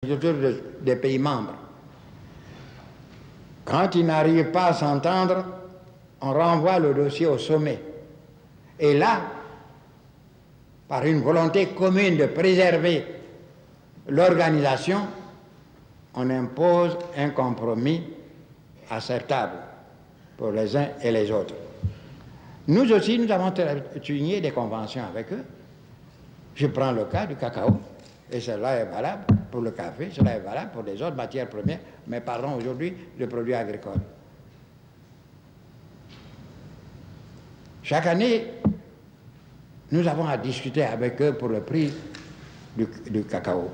des pays membres. Quand ils n'arrivent pas à s'entendre, on renvoie le dossier au sommet. Et là, par une volonté commune de préserver l'organisation, on impose un compromis acceptable pour les uns et les autres. Nous aussi, nous avons signé des conventions avec eux. Je prends le cas du cacao, et cela est valable pour le café, cela est valable pour les autres matières premières, mais parlons aujourd'hui de produits agricoles. Chaque année, nous avons à discuter avec eux pour le prix du cacao.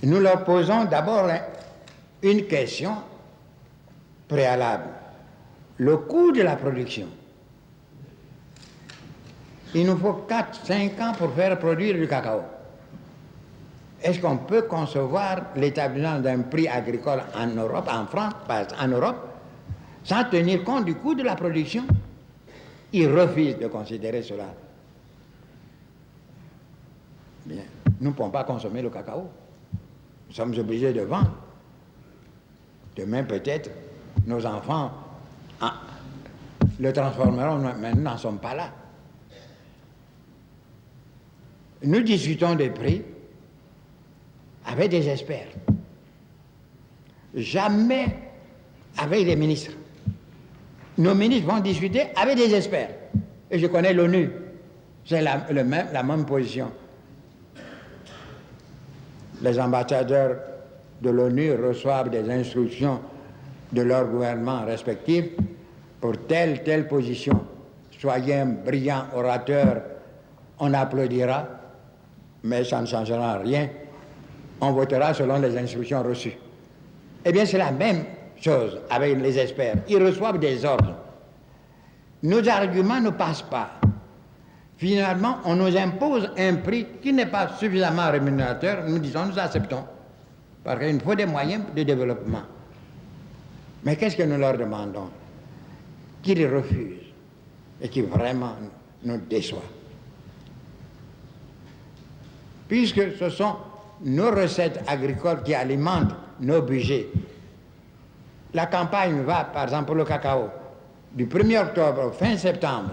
Nous leur posons d'abord une question préalable. Le coût de la production. Il nous faut 4-5 ans pour faire produire du cacao. Est-ce qu'on peut concevoir l'établissement d'un prix agricole en Europe, en France, en Europe, sans tenir compte du coût de la production? Ils refusent de considérer cela. Bien, nous ne pouvons pas consommer le cacao. Nous sommes obligés de vendre. Demain, peut-être, nos enfants le transformeront, mais nous n'en sommes pas là. Nous discutons des prix avec des experts. Jamais avec des ministres. Nos ministres vont discuter avec des experts. Et je connais l'ONU. C'est la même position. Les ambassadeurs de l'ONU reçoivent des instructions de leurs gouvernements respectifs pour telle position. Soyez un brillant orateur, on applaudira, mais ça ne changera rien. On votera selon les instructions reçues. Eh bien, c'est la même chose avec les experts. Ils reçoivent des ordres. Nos arguments ne passent pas. Finalement, on nous impose un prix qui n'est pas suffisamment rémunérateur. Nous disons, nous acceptons. Parce qu'il nous faut des moyens de développement. Mais qu'est-ce que nous leur demandons? Qu'ils refusent et qui vraiment nous déçoivent. Puisque ce sont nos recettes agricoles qui alimentent nos budgets. La campagne va, par exemple, pour le cacao, du 1er octobre au fin septembre,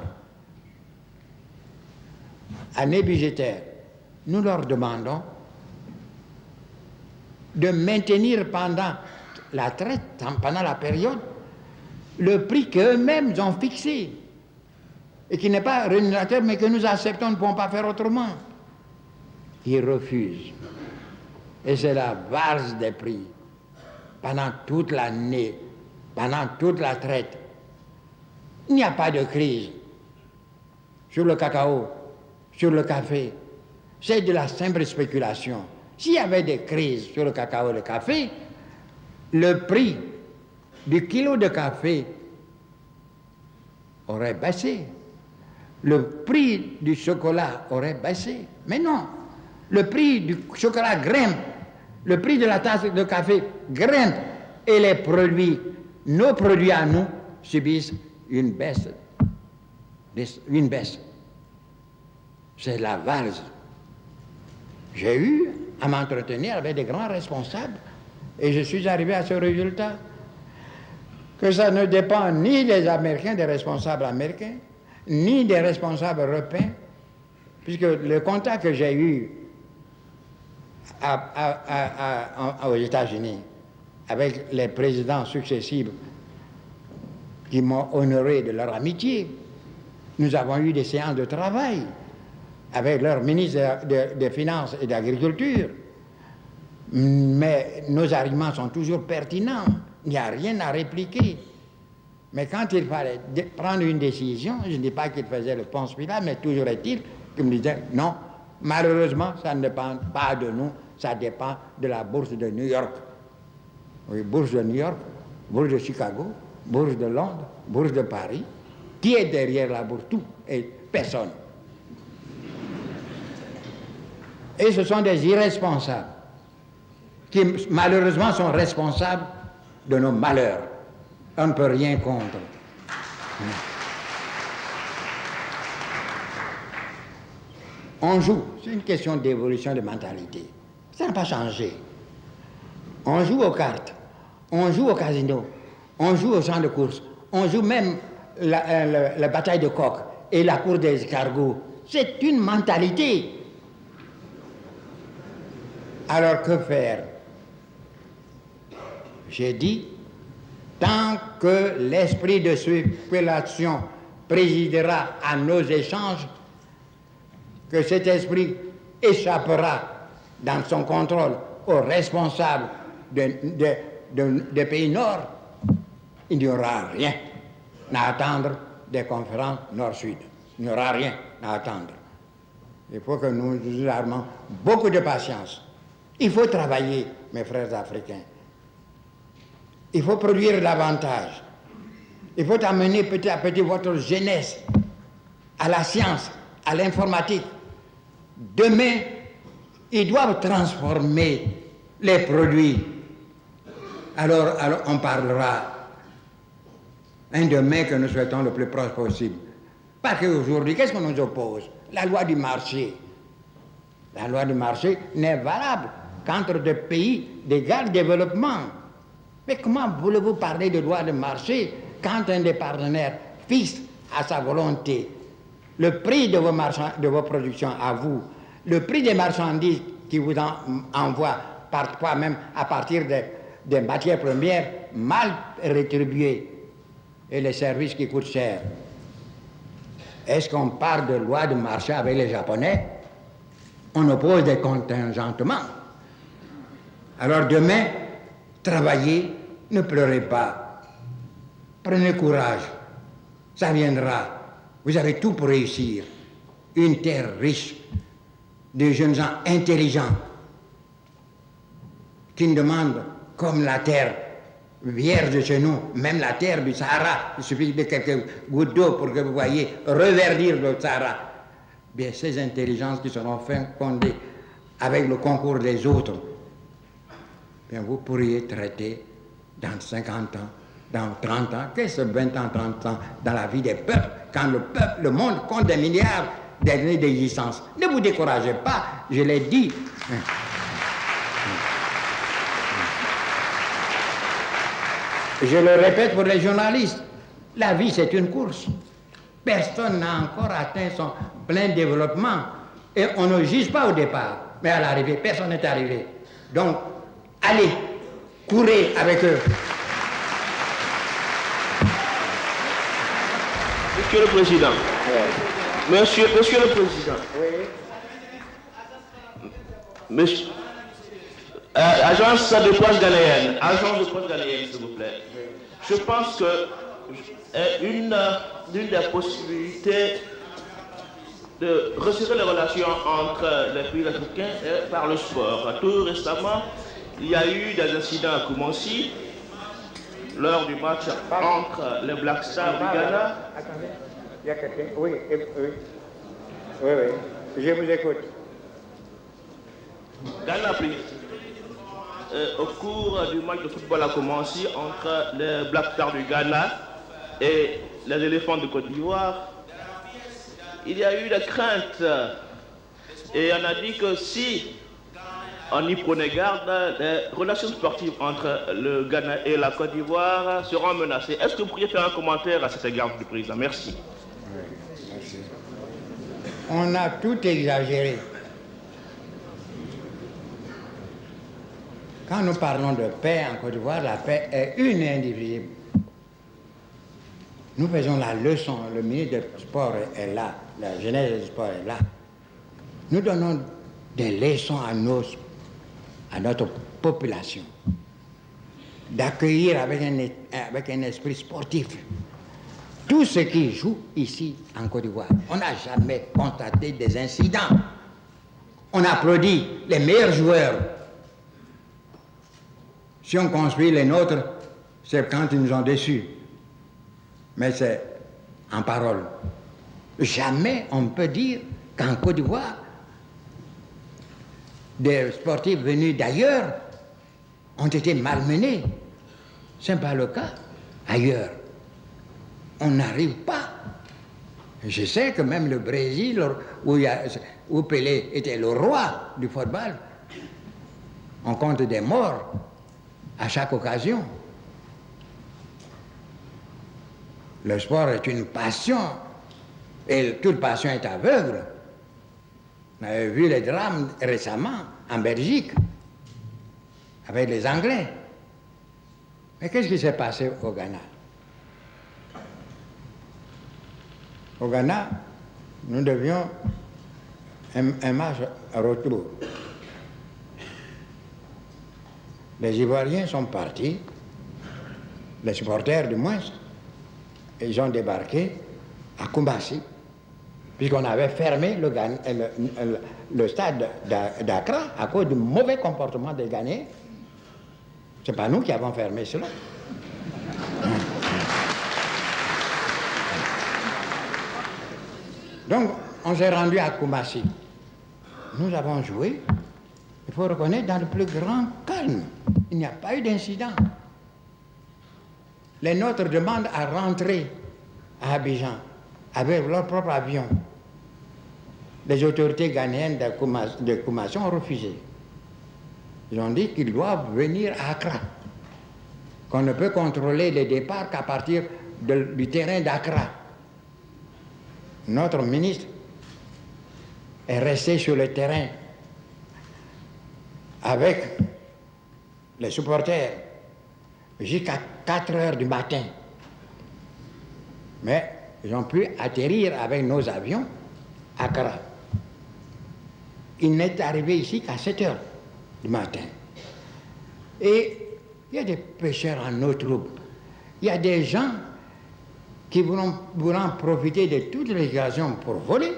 année budgétaire, nous leur demandons de maintenir pendant la traite, pendant la période, le prix qu'eux-mêmes ont fixé et qui n'est pas rémunérateur, mais que nous acceptons, nous ne pouvons pas faire autrement. Ils refusent. Et c'est la valse des prix pendant toute l'année, pendant toute la traite. Il n'y a pas de crise sur le cacao, sur le café. C'est de la simple spéculation. S'il y avait des crises sur le cacao et le café, le prix du kilo de café aurait baissé. Le prix du chocolat aurait baissé. Mais non, le prix du chocolat grimpe. Le prix de la tasse de café grimpe. Et les produits, nos produits à nous, subissent une baisse. Une baisse. C'est la valse. J'ai eu à m'entretenir avec des grands responsables et je suis arrivé à ce résultat. Que ça ne dépend ni des Américains, des responsables américains, ni des responsables européens, puisque le contact que j'ai eu aux États-Unis avec les présidents successifs qui m'ont honoré de leur amitié, nous avons eu des séances de travail avec leur ministre des Finances et de l'Agriculture. Mais nos arguments sont toujours pertinents. Il n'y a rien à répliquer. Mais quand il fallait prendre une décision, je ne dis pas qu'il faisait le Ponce Pilate, mais toujours est-il qu'il me disait non, malheureusement, ça ne dépend pas de nous, ça dépend de la bourse de New York. Oui, bourse de New York, bourse de Chicago, bourse de Londres, bourse de Paris. Qui est derrière la bourse? Tout et personne. Et ce sont des irresponsables qui malheureusement sont responsables de nos malheurs. On ne peut rien contre. On joue, c'est une question d'évolution de mentalité. Ça n'a pas changé. On joue aux cartes, on joue au casino, on joue au champ de course, on joue même la bataille de coq et la cour des escargots. C'est une mentalité. Alors que faire? J'ai dit, tant que l'esprit de spéculation présidera à nos échanges, que cet esprit échappera dans son contrôle aux responsables des pays nord, il n'y aura rien à attendre des conférences nord-sud. Il n'y aura rien à attendre. Il faut que nous armions beaucoup de patience. Il faut travailler, mes frères africains. Il faut produire davantage. Il faut amener petit à petit votre jeunesse à la science, à l'informatique. Demain, ils doivent transformer les produits. Alors on parlera un demain que nous souhaitons le plus proche possible. Parce qu'aujourd'hui, qu'est-ce qu'on nous oppose? La loi du marché. La loi du marché n'est valable qu'entre des pays d'égal développement. Mais comment voulez-vous parler de loi de marché quand un des partenaires fixe à sa volonté le prix de vos productions à vous, le prix des marchandises qui vous envoient parfois même à partir des matières premières mal rétribuées et les services qui coûtent cher? Est-ce qu'on parle de loi de marché avec les Japonais? On oppose des contingentements. Alors demain, travaillez, ne pleurez pas. Prenez courage, ça viendra. Vous avez tout pour réussir. Une terre riche, des jeunes gens intelligents, qui ne demandent, comme la terre vierge chez nous, même la terre du Sahara, il suffit de quelques gouttes d'eau pour que vous voyez reverdir le Sahara. Bien, ces intelligences qui seront fondées avec le concours des autres, bien, vous pourriez traiter dans 50 ans, dans 30 ans, qu'est-ce que 20 ans, 30 ans dans la vie des peuples, quand le monde compte des milliards d'années d'existence. Ne vous découragez pas, je l'ai dit. Je le répète pour les journalistes, la vie c'est une course. Personne n'a encore atteint son plein développement et on ne juge pas au départ, mais à l'arrivée, personne n'est arrivé. Donc, allez, courez avec eux. Monsieur le Président. Monsieur le Président. Oui. Monsieur, agence de presse ghanéenne, s'il vous plaît. Je pense que l'une des possibilités de resserrer les relations entre les pays africains est par le sport. Tout récemment, il y a eu des incidents à Koumassi lors du match entre les Black Stars du Ghana. Attendez, il y a quelqu'un. Oui, je vous écoute. Ghana, au cours du match de football à Koumassi entre les Black Stars du Ghana et les éléphants de Côte d'Ivoire, il y a eu des craintes et on a dit que si on y prenait garde, les relations sportives entre le Ghana et la Côte d'Ivoire seront menacées. Est-ce que vous pourriez faire un commentaire à cet égard du président? Merci. Oui, merci. On a tout exagéré. Quand nous parlons de paix en Côte d'Ivoire, la paix est une et indivisible. Nous faisons la leçon, le ministre du Sport est là, la jeunesse du sport est là. Nous donnons des leçons à notre population, d'accueillir avec un esprit sportif tout ce qui joue ici en Côte d'Ivoire. On n'a jamais constaté des incidents. On applaudit les meilleurs joueurs. Si on construit les nôtres, c'est quand ils nous ont déçus. Mais c'est en parole. Jamais on peut dire qu'en Côte d'Ivoire, des sportifs venus d'ailleurs ont été malmenés. Ce n'est pas le cas ailleurs. On n'arrive pas. Je sais que même le Brésil, où Pelé était le roi du football, on compte des morts à chaque occasion. Le sport est une passion, et toute passion est aveugle. On avait vu les drames récemment en Belgique, avec les Anglais. Mais qu'est-ce qui s'est passé au Ghana? Au Ghana, nous devions un match à retour. Les Ivoiriens sont partis, les supporters du moins, ils ont débarqué à Kumasi, puisqu'on avait fermé le stade d'Accra à cause du mauvais comportement des Ghanéens. Ce n'est pas nous qui avons fermé cela. Donc, on s'est rendu à Kumasi. Nous avons joué, il faut reconnaître, dans le plus grand calme. Il n'y a pas eu d'incident. Les nôtres demandent à rentrer à Abidjan avec leur propre avion. Les autorités ghanéennes de Kumasi ont refusé. Ils ont dit qu'ils doivent venir à Accra, qu'on ne peut contrôler les départs qu'à partir du terrain d'Accra. Notre ministre est resté sur le terrain avec les supporters jusqu'à 4 heures du matin. Mais ils ont pu atterrir avec nos avions à Accra. Il n'est arrivé ici qu'à 7 heures du matin. Et il y a des pêcheurs en nos troupes. Il y a des gens qui voudront profiter de toutes les occasions pour voler.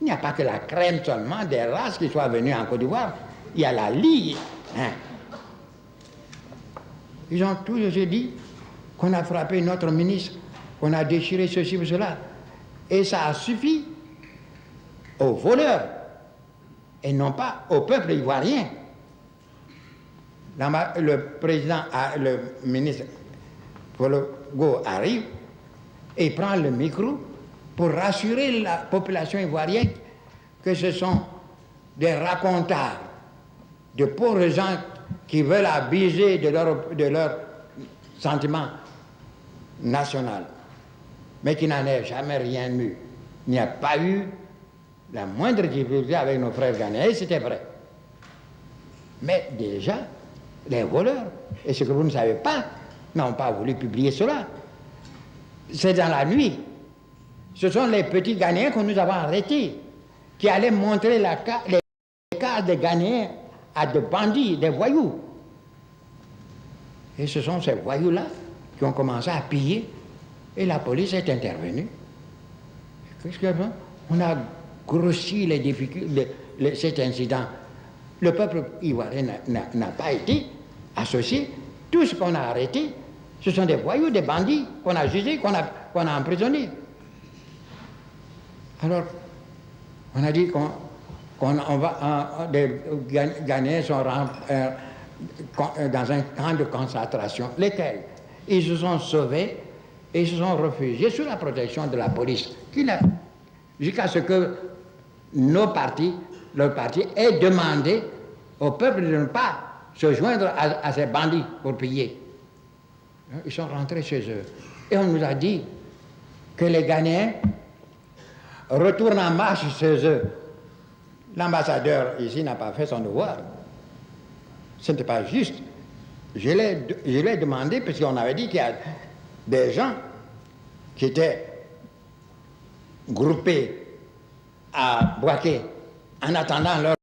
Il n'y a pas que la crème seulement des races qui soient venues en Côte d'Ivoire. Il y a la Ligue. Hein. Ils ont tous dit qu'on a frappé notre ministre, qu'on a déchiré ceci ou cela. Et ça a suffi aux voleurs et non pas au peuple ivoirien. Le président, le ministre Polo Go arrive et prend le micro pour rassurer la population ivoirienne que ce sont des racontars, de pauvres gens qui veulent abuser de leur sentiment national, mais qui n'en est jamais rien eu. Il n'y a pas eu la moindre difficulté avec nos frères ghanéens, c'était vrai. Mais déjà, les voleurs, et ce que vous ne savez pas, n'ont pas voulu publier cela. C'est dans la nuit. Ce sont les petits Ghanéens que nous avons arrêtés, qui allaient montrer les cartes des Ghanéens à des bandits, des voyous. Et ce sont ces voyous-là qui ont commencé à piller, et la police est intervenue. Qu'est-ce qu'il y a? On a grossi les difficultés, cet incident. Le peuple ivoirien n'a pas été associé. Tout ce qu'on a arrêté, ce sont des voyous, des bandits qu'on a jugés, qu'on a emprisonnés. Alors, on a dit des Ghanéens sont dans un camp de concentration, lesquels ils se sont sauvés et ils se sont réfugiés sous la protection de la police, jusqu'à ce que leur parti ait demandé au peuple de ne pas se joindre à ces bandits pour piller. Ils sont rentrés chez eux. Et on nous a dit que les Ghanéens retournent en marche chez eux. L'ambassadeur ici n'a pas fait son devoir. Ce n'était pas juste. Je l'ai demandé parce qu'on avait dit qu'il y a des gens qui étaient groupés à Bouaké en attendant leur